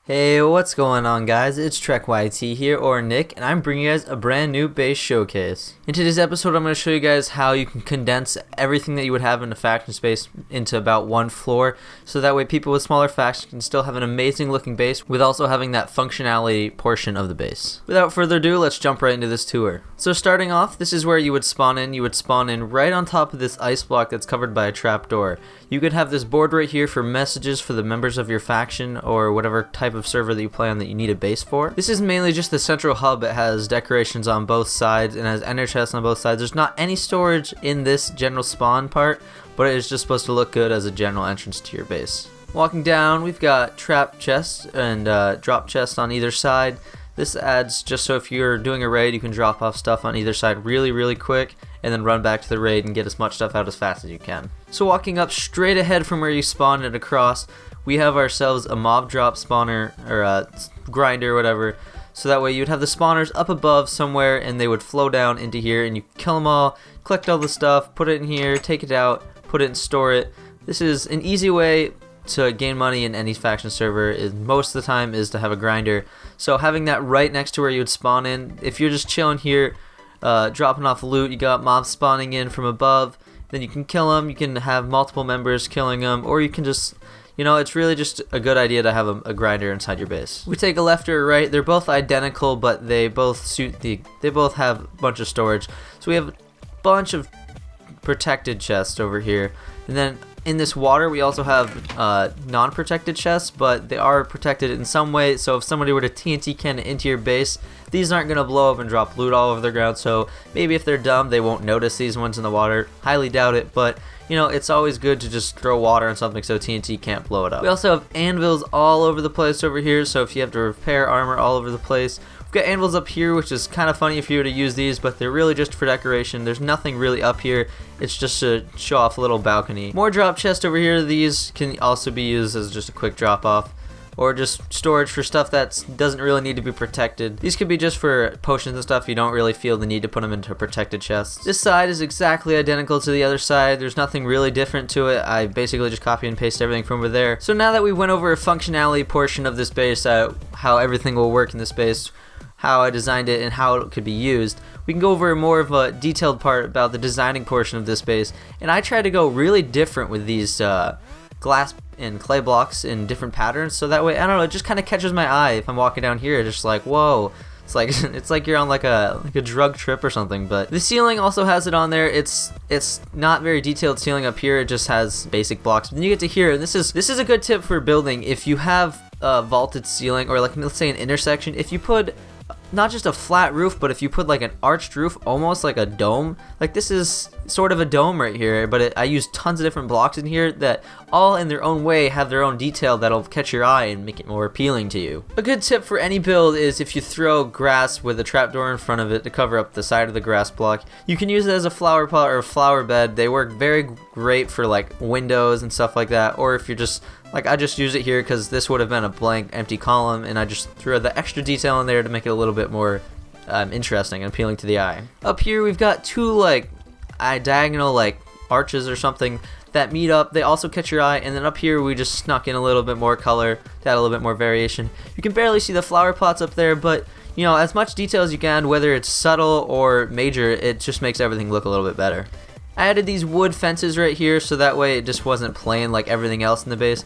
Hey, what's going on, guys? It's TrekYT here, or Nick, and I'm bringing you guys a brand new base showcase. In today's episode, I'm going to show you guys how you can condense everything that you would have in a faction space into about one floor, so that way people with smaller factions can still have an amazing looking base with also having that functionality portion of the base. Without further ado, let's jump right into this tour. So starting off, this is where you would spawn in. You would spawn in right on top of this ice block that's covered by a trapdoor. You could have this board right here for messages for the members of your faction or whatever type of server that you play on that you need a base for. This is mainly just the central hub. It has decorations on both sides and has ender chests on both sides. There's not any storage in this general spawn part, but it is just supposed to look good as a general entrance to your base. Walking down, we've got trap chests and drop chests on either side. This adds just so if you're doing a raid, you can drop off stuff on either side really quick and then run back to the raid and get as much stuff out as fast as you can. So walking up straight ahead from where you spawned and across, we have ourselves a mob drop spawner or a grinder or whatever. So that way you'd have the spawners up above somewhere and they would flow down into here and you kill them all, collect all the stuff, put it in here, take it out, put it and store it. This is an easy way to gain money in any faction server. Most of the time is to have a grinder. So having that right next to where you would spawn in, if you're just chilling here, dropping off loot, you got mobs spawning in from above, then you can kill them, you can have multiple members killing them, or you can just, you know, it's really just a good idea to have a grinder inside your base. We take a left or a right, they're both identical, but they both have a bunch of storage. So we have a bunch of protected chests over here, and then in this water we also have non-protected chests, but they are protected in some way. So if somebody were to TNT cannon into your base, these aren't going to blow up and drop loot all over the ground. So maybe if they're dumb, they won't notice these ones in the water. Highly doubt it, but you know, it's always good to just throw water on something so TNT can't blow it up. We also have anvils all over the place over here, so if you have to repair armor all over the place. We've got anvils up here, which is kind of funny if you were to use these, but they're really just for decoration. There's nothing really up here. It's just to show off a little balcony. More drop chests over here. These can also be used as just a quick drop off, or just storage for stuff that doesn't really need to be protected. These could be just for potions and stuff. You don't really feel the need to put them into protected chests. This side is exactly identical to the other side. There's nothing really different to it. I basically just copy and paste everything from over there. So now that we went over a functionality portion of this base, how everything will work in this base, how I designed it and how it could be used, we can go over more of a detailed part about the designing portion of this base. And I try to go really different with these glass and clay blocks in different patterns, so that way, I don't know, it just kind of catches my eye. If I'm walking down here, it's just like, whoa, it's like you're on like a drug trip or something. But the ceiling also has it on there. It's not very detailed ceiling up here. It just has basic blocks. But then you get to here, and this is a good tip for building. If you have a vaulted ceiling, or like let's say an intersection, if you put not just a flat roof, but if you put like an arched roof, almost like a dome, like this is sort of a dome right here, but I use tons of different blocks in here that all in their own way have their own detail that'll catch your eye and make it more appealing to you. A good tip for any build is if you throw grass with a trapdoor in front of it to cover up the side of the grass block, you can use it as a flower pot or a flower bed. They work very great for like windows and stuff like that, or if you're just like, I just use it here because this would have been a blank empty column, and I just threw the extra detail in there to make it a little bit more interesting and appealing to the eye. Up here we've got two like diagonal like arches or something that meet up. They also catch your eye, and then up here we just snuck in a little bit more color to add a little bit more variation. You can barely see the flower pots up there, but you know, as much detail as you can, whether it's subtle or major, it just makes everything look a little bit better. I added these wood fences right here so that way it just wasn't plain like everything else in the base.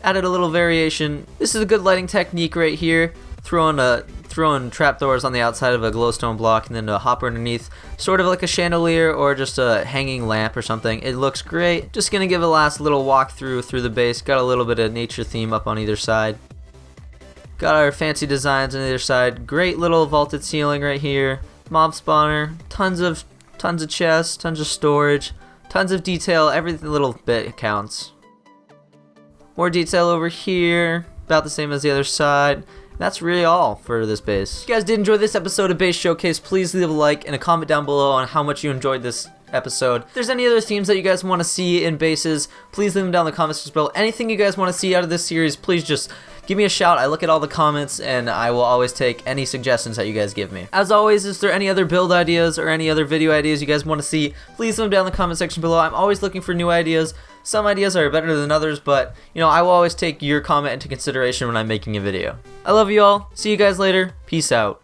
Added a little variation. This is a good lighting technique right here. Throwing trapdoors on the outside of a glowstone block and then a hopper underneath, sort of like a chandelier or just a hanging lamp or something. It looks great. Just gonna give a last little walk through the base. Got a little bit of nature theme up on either side. Got our fancy designs on either side. Great little vaulted ceiling right here. Mob spawner. Tons of chests, tons of storage, tons of detail. Every little bit counts. More detail over here, about the same as the other side. That's really all for this base. If you guys did enjoy this episode of Base Showcase, please leave a like and a comment down below on how much you enjoyed this episode. If there's any other themes that you guys want to see in bases, please leave them down in the comments below. Anything you guys want to see out of this series, please just give me a shout. I look at all the comments and I will always take any suggestions that you guys give me. As always, is there any other build ideas or any other video ideas you guys want to see, please leave them down in the comment section below. I'm always looking for new ideas, Some ideas are better than others, but I will always take your comment into consideration when I'm making a video. I love you all. See you guys later. Peace out.